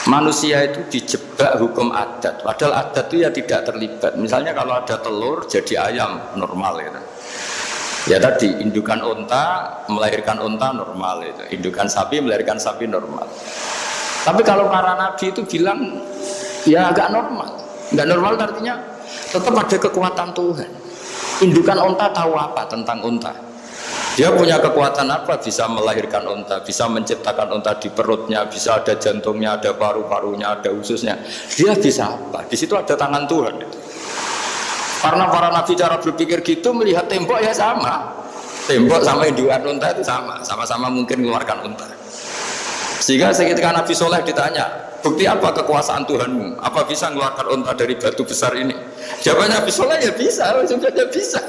manusia itu dijebak hukum adat, padahal adat itu ya tidak terlibat. Misalnya kalau ada telur jadi ayam normal gitu. Ya tadi indukan unta melahirkan unta normal itu, indukan sapi melahirkan sapi normal. Tapi kalau para nabi itu bilang ya agak normal. Enggak normal artinya tetap ada kekuatan Tuhan. Indukan unta tahu apa tentang unta? Dia punya kekuatan apa? Bisa melahirkan unta, bisa menciptakan unta di perutnya, bisa ada jantungnya, ada paru-parunya, ada ususnya. Dia bisa apa? Di situ ada tangan Tuhan. Karena para nabi cara berpikir gitu, melihat tembok ya sama. Tembok sama indukan unta itu sama, sama-sama mungkin mengeluarkan unta. Sehingga ketika Nabi Soleh ditanya, bukti apa kekuasaan Tuhanmu? Apa bisa mengeluarkan unta dari batu besar ini? Jawabannya Nabi Soleh ya bisa, sebenarnya bisa.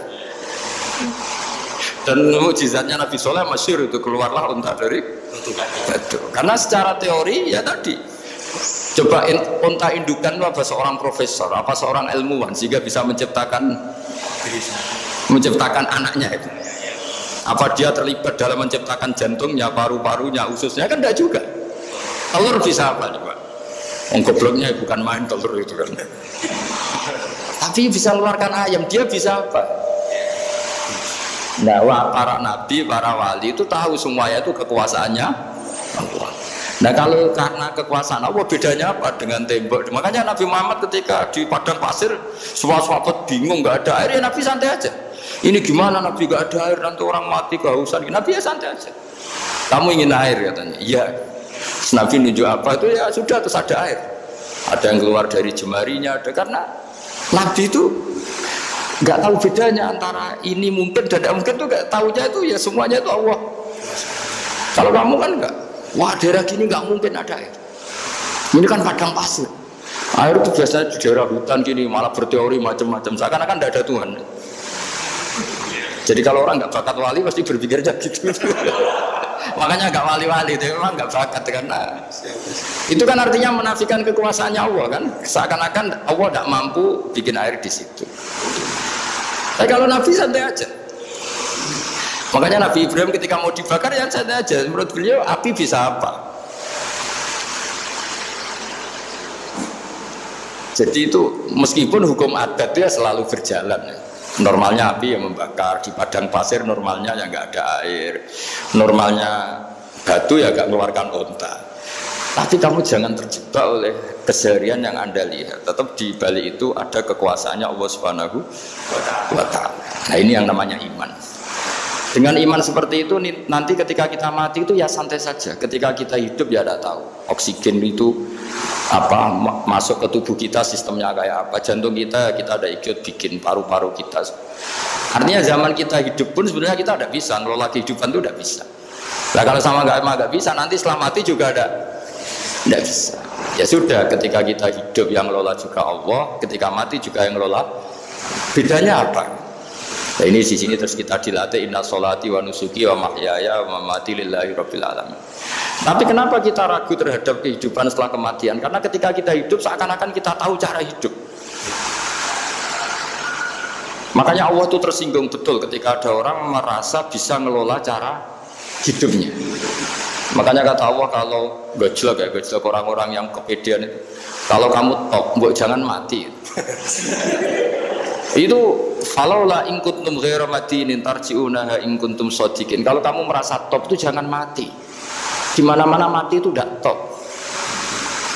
Dan mukjizatnya Nabi Soleh masyhur itu, keluarlah unta dari batu. Karena secara teori ya tadi, coba unta indukan itu apa seorang profesor, apa seorang ilmuwan sehingga bisa menciptakan anaknya itu. Apa dia terlibat dalam menciptakan jantungnya, paru-parunya, ususnya? Kan tidak juga. Telur bisa apa coba? Gobloknya bukan main telur itu kan. Tapi bisa mengeluarkan ayam, dia bisa apa? Nah, para nabi, para wali itu tahu semuanya itu kekuasaannya Allah. Nah, kalau karena kekuasaan Allah, bedanya apa dengan tembok? Makanya Nabi Muhammad ketika di padang pasir, semua sahabat bingung, nggak ada air, ya Nabi santai aja. Ini gimana Nabi nggak ada air, nanti orang mati kehausan. Nabi ya santai aja. Kamu ingin air katanya? Iya. Nabi nunjuk apa itu ya sudah, terus ada air. Ada yang keluar dari jemarinya, ada. Karena Nabi itu nggak tahu bedanya antara ini mungkin dan tidak mungkin, tuh nggak tahunya itu ya semuanya itu Allah. Kalau kamu kan nggak. Wah, daerah gini nggak mungkin ada air. Ini kan padang pasir. Air itu biasanya di daerah hutan gini malah berteori macam-macam. Seakan-akan tidak ada Tuhan. Jadi kalau orang nggak bakat wali pasti berpikirnya gitu. Makanya nggak wali-wali, itu memang nggak bakat karena itu kan artinya menafikan kekuasaannya Allah kan. Seakan-akan Allah tidak mampu bikin air di situ. Tapi kalau Nabi santai aja. Makanya Nabi Ibrahim ketika mau dibakar ya santai aja. Menurut beliau api bisa apa? Jadi itu meskipun hukum adat ya selalu berjalan. Normalnya api yang membakar, di padang pasir normalnya ya nggak ada air, normalnya batu ya nggak mengeluarkan unta. Tapi kamu jangan terjebak oleh keseharian yang Anda lihat. Tetap di balik itu ada kekuasaannya Allah Subhanahu wa Ta'ala. Nah, ini yang namanya iman. Dengan iman seperti itu nanti ketika kita mati itu ya santai saja. Ketika kita hidup ya tidak tahu oksigen itu apa masuk ke tubuh kita sistemnya kayak apa. Jantung kita ada ikut bikin, paru-paru kita. Artinya zaman kita hidup pun sebenarnya kita tidak bisa ngelola kehidupan itu, tidak bisa. Nah, kalau sama nggak bisa nanti setelah mati juga tidak bisa. Ya sudah, ketika kita hidup yang ngelola juga Allah, ketika mati juga yang ngelola. Bedanya apa? Nah, ini di sini terus kita dilatih inna sholati wa nusuki wa mahyaya wa mamati lillahi rabbil alamin. Tapi kenapa kita ragu terhadap kehidupan setelah kematian? Karena ketika kita hidup seakan-akan kita tahu cara hidup. Makanya Allah itu tersinggung betul ketika ada orang merasa bisa ngelola cara hidupnya. Makanya kata Allah kalau gojlok orang-orang yang kepedean itu, kalau kamu top, mbok jangan mati. Itu falaula in kuntum ghairu madinin tarji'unaha in kuntum shadiqin. Kalau kamu merasa top itu jangan mati. Di mana-mana mati itu tidak top.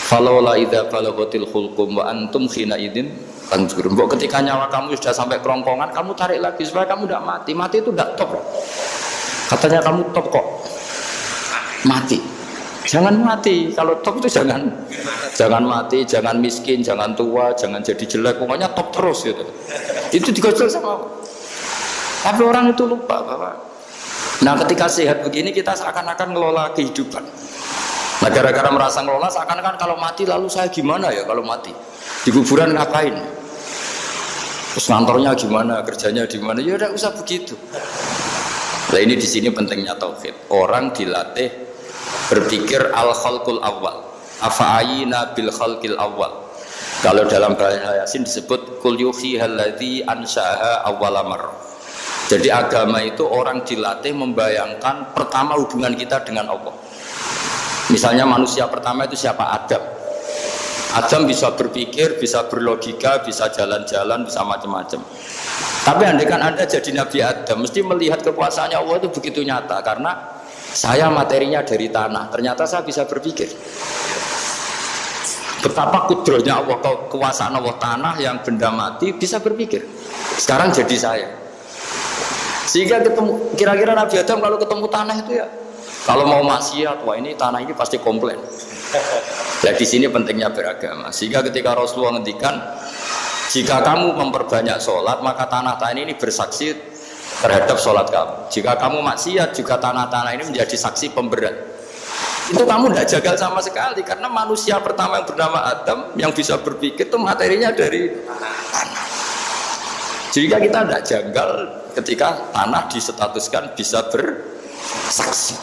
Falaula idza balaghatil khulqum wa antum khina idzin tanzurun. Mbok ketika nyawa kamu sudah sampai kerongkongan, kamu tarik lagi supaya kamu tidak mati. Mati itu tidak top. Katanya kamu top kok. Mati. Jangan mati. Kalau top itu jangan mati, jangan miskin, jangan tua, jangan jadi jelek. Pokoknya top terus gitu. Itu digojol sama Allah. Tapi orang itu lupa bahwa nah ketika sehat begini kita seakan-akan ngelola kehidupan. Nah gara-gara merasa ngelola seakan-akan kalau mati lalu saya gimana ya kalau mati? Di kuburan ngapain? Terus ngantornya gimana, kerjanya di mana? Ya udah usah begitu. Nah ini di sini pentingnya tauhid. Orang dilatih berpikir al-khalqul awal, afa'ayina bil khalqil awal. Kalau dalam bahasa Yasin disebut kul yuhihal ladzi ansha'aha awwala marrah. Jadi agama itu orang dilatih membayangkan pertama hubungan kita dengan Allah. Misalnya manusia pertama itu siapa? Adam. Adam bisa berpikir, bisa berlogika, bisa jalan-jalan, bisa macam-macam. Tapi andaikan Anda jadi Nabi Adam, mesti melihat kekuasaannya Allah itu begitu nyata. Karena saya materinya dari tanah, ternyata saya bisa berpikir. Betapa kudrohnya Allah, kekuasaan Allah, tanah yang benda mati bisa berpikir. Sekarang jadi saya. Sehingga ketemu, kira-kira Nabi Adam kalau ketemu tanah itu ya, kalau mau maksiat, wah ini tanah ini pasti komplain. Nah di sini pentingnya beragama. Sehingga ketika Rasulullah ngendikan, jika kamu memperbanyak sholat, maka tanah-tanah ini bersaksi terhadap sholat kamu. Jika kamu maksiat, juga tanah-tanah ini menjadi saksi pemberat. Itu kamu tidak jagal sama sekali, karena manusia pertama yang bernama Adam yang bisa berpikir itu materinya dari tanah. Jika kita tidak jagal ketika tanah disetatuskan bisa bersaksi.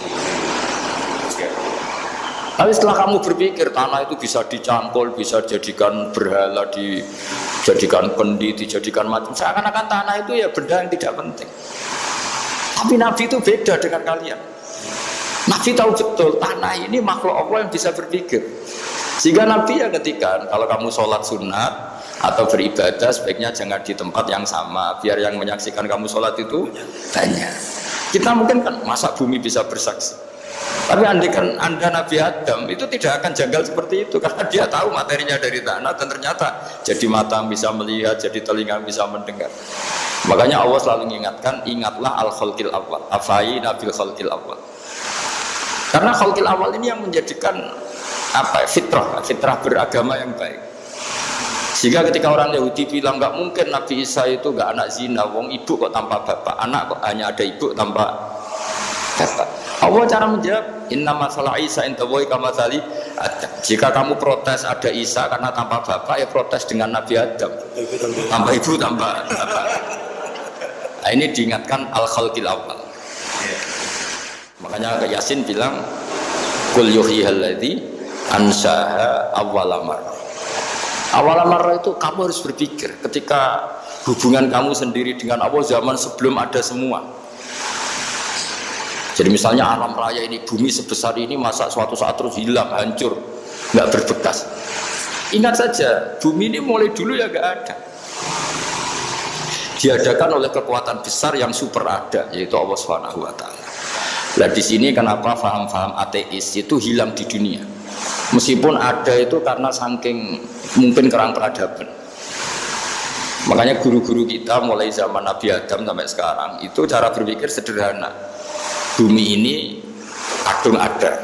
Tapi setelah kamu berpikir tanah itu bisa dicangkul, bisa dijadikan berhala, dijadikan kendi, dijadikan macam, seakan-akan tanah itu ya benda yang tidak penting. Tapi Nabi itu beda dengan kalian. Nabi tahu betul tanah ini makhluk Allah yang bisa berpikir. Sehingga Nabi ya ketika kalau kamu sholat sunat atau beribadah sebaiknya jangan di tempat yang sama, biar yang menyaksikan kamu sholat itu banyak. Kita mungkin kan masa bumi bisa bersaksi, tapi andaikan Anda Nabi Adam itu tidak akan janggal seperti itu, karena dia tahu materinya dari tanah dan ternyata jadi mata bisa melihat, jadi telinga bisa mendengar. Makanya Allah selalu mengingatkan, ingatlah al-khalqil awal, afayina bil khalqil awal. Karena khalqil awal ini yang menjadikan fitrah beragama yang baik. Sehingga ketika orang Yahudi bilang nggak mungkin Nabi Isa itu nggak anak zina, wong ibu kok tanpa bapak, anak kok hanya ada ibu tanpa bapak. Allah cara menjawab, inna masalah Isa intawoy kamasali Adam. Jika kamu protes ada Isa karena tanpa bapak, ya protes dengan Nabi Adam, tanpa ibu tanpa bapak. Nah ini diingatkan al-khalqil awal. Makanya Yasin bilang kul yuhyihal ladzi anshaha awwala marrah. Awal marrah itu kamu harus berpikir ketika hubungan kamu sendiri dengan Allah zaman sebelum ada semua. Jadi misalnya alam raya ini, bumi sebesar ini, masa suatu saat terus hilang, hancur, nggak berbekas. Ingat saja, bumi ini mulai dulu ya nggak ada. Diadakan oleh kekuatan besar yang super ada, yaitu Allah Subhanahu wa Ta'ala. Nah di sini kenapa faham-faham ateis itu hilang di dunia. Meskipun ada itu karena saking mungkin kurang peradaban. Makanya guru-guru kita mulai zaman Nabi Adam sampai sekarang itu cara berpikir sederhana. Bumi ini kadung ada.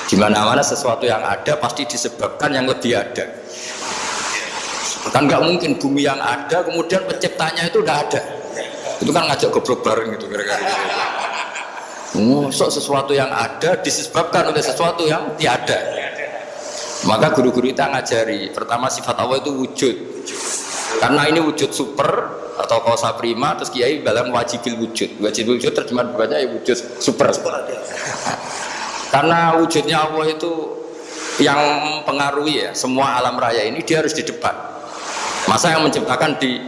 Di mana-mana sesuatu yang ada pasti disebabkan yang lebih ada. Kan nggak mungkin bumi yang ada kemudian penciptanya itu udah ada. Itu kan ngajak goblok bareng gitu kira-kira. Sesuatu yang ada disebabkan oleh sesuatu yang tiada. Maka guru-guru kita ngajari pertama sifat Allah itu wujud, karena ini wujud super atau kausa prima, terus kiai bilang wajibil wujud. Wajibil wujud terjemahan bukannya ya wujud super. Karena wujudnya Allah itu yang mempengaruhi ya semua alam raya ini, dia harus di depan. Masa yang menciptakan di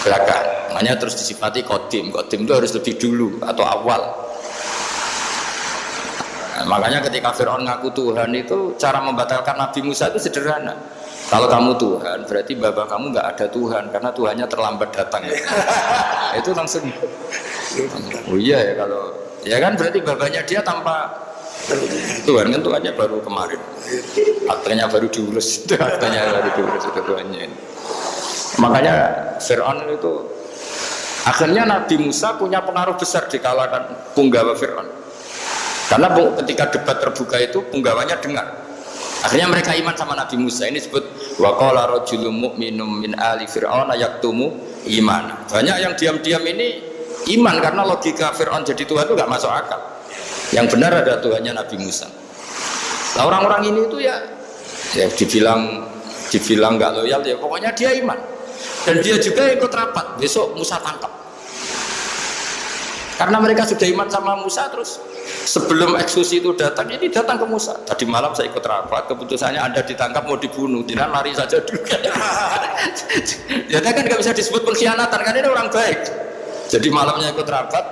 belakang. Makanya terus disifati qadim. Qadim itu harus lebih dulu atau awal. Nah, makanya ketika Fir'aun ngaku Tuhan itu cara membatalkan Nabi Musa itu sederhana. Kalau kamu Tuhan berarti bapak kamu nggak ada Tuhan karena Tuhannya terlambat datang. Itu langsung. Oh iya ya kalau ya kan berarti bapaknya dia tanpa Tuhan kan Tuhannya baru kemarin. Aktenya baru diurus. Aktenya baru diurus itu Tuhannya. Makanya Fir'aun itu akhirnya Nabi Musa punya pengaruh besar di kalangan punggawa Fir'aun. Karena ketika debat terbuka itu punggawanya dengar. Akhirnya mereka iman sama Nabi Musa. Ini disebut wa qala rajulun mu'minun min ali fir'auna yaktumu iman. Banyak yang diam-diam ini iman karena logika Fir'aun jadi Tuhan itu nggak masuk akal. Yang benar ada Tuhannya Nabi Musa. Nah, orang-orang ini itu ya dibilang nggak loyal ya pokoknya dia iman. Dan dia juga ikut rapat. Besok Musa tangkap. Karena mereka sudah iman sama Musa, terus sebelum eksekusi itu datang, ini datang ke Musa. Tadi malam saya ikut rapat, keputusannya Anda ditangkap mau dibunuh, tidak lari saja dulu. Jadi kan nggak bisa disebut pengkhianatan, kan ini orang baik. Jadi malamnya ikut rapat,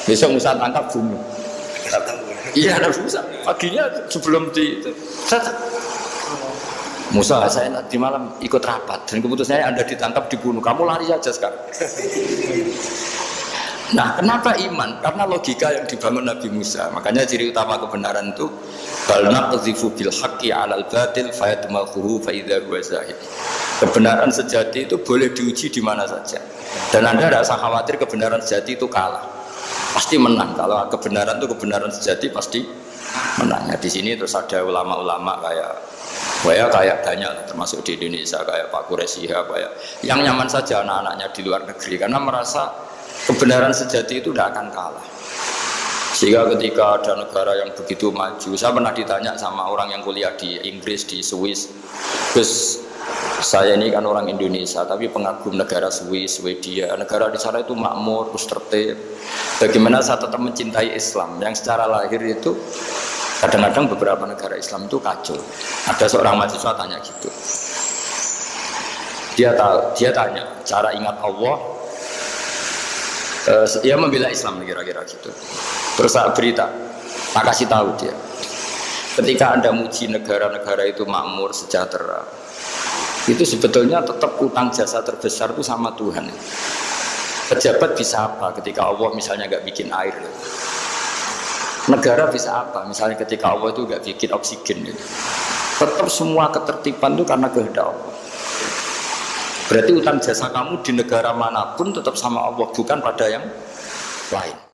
besok Musa tangkap bunuh. Iya, ada Musa. Paginya sebelum di itu, Musa, saya nanti malam ikut rapat dan keputusannya Anda ditangkap dibunuh, kamu lari saja sekarang. Nah, kenapa iman? Karena logika yang dibangun Nabi Musa. Makanya ciri utama kebenaran itu bal naqdhifu bil haqqi 'alal batil fayadmaghuhu fa idza huwa zahid. Kebenaran sejati itu boleh diuji di mana saja. Dan Anda tidak usah khawatir kebenaran sejati itu kalah. Pasti menang. Kalau kebenaran itu kebenaran sejati pasti menangnya. Di sini terus ada ulama-ulama kayak banyak, termasuk di Indonesia kayak Pak Quraisy, kayak yang nyaman saja anak-anaknya di luar negeri karena merasa kebenaran sejati itu tidak akan kalah. Sehingga ketika ada negara yang begitu maju, saya pernah ditanya sama orang yang kuliah di Inggris, di Swiss, terus saya ini kan orang Indonesia tapi pengagum negara Swiss, Swedia, negara di sana itu makmur, terus tertib. Bagaimana saya tetap mencintai Islam yang secara lahir itu kadang-kadang beberapa negara Islam itu kacau. Ada seorang mahasiswa tanya gitu. Dia tanya cara ingat Allah. Dia membela Islam kira-kira gitu. Terus saya berita, tak kasih tahu dia. Ketika Anda muji negara-negara itu makmur, sejahtera, itu sebetulnya tetap utang jasa terbesar itu sama Tuhan. Pejabat bisa apa ketika Allah misalnya nggak bikin air? Negara bisa apa? Misalnya ketika Allah itu nggak bikin oksigen gitu. Tetap semua ketertiban itu karena kehendak Allah. Berarti utang jasa kamu di negara manapun tetap sama Allah, bukan pada yang lain.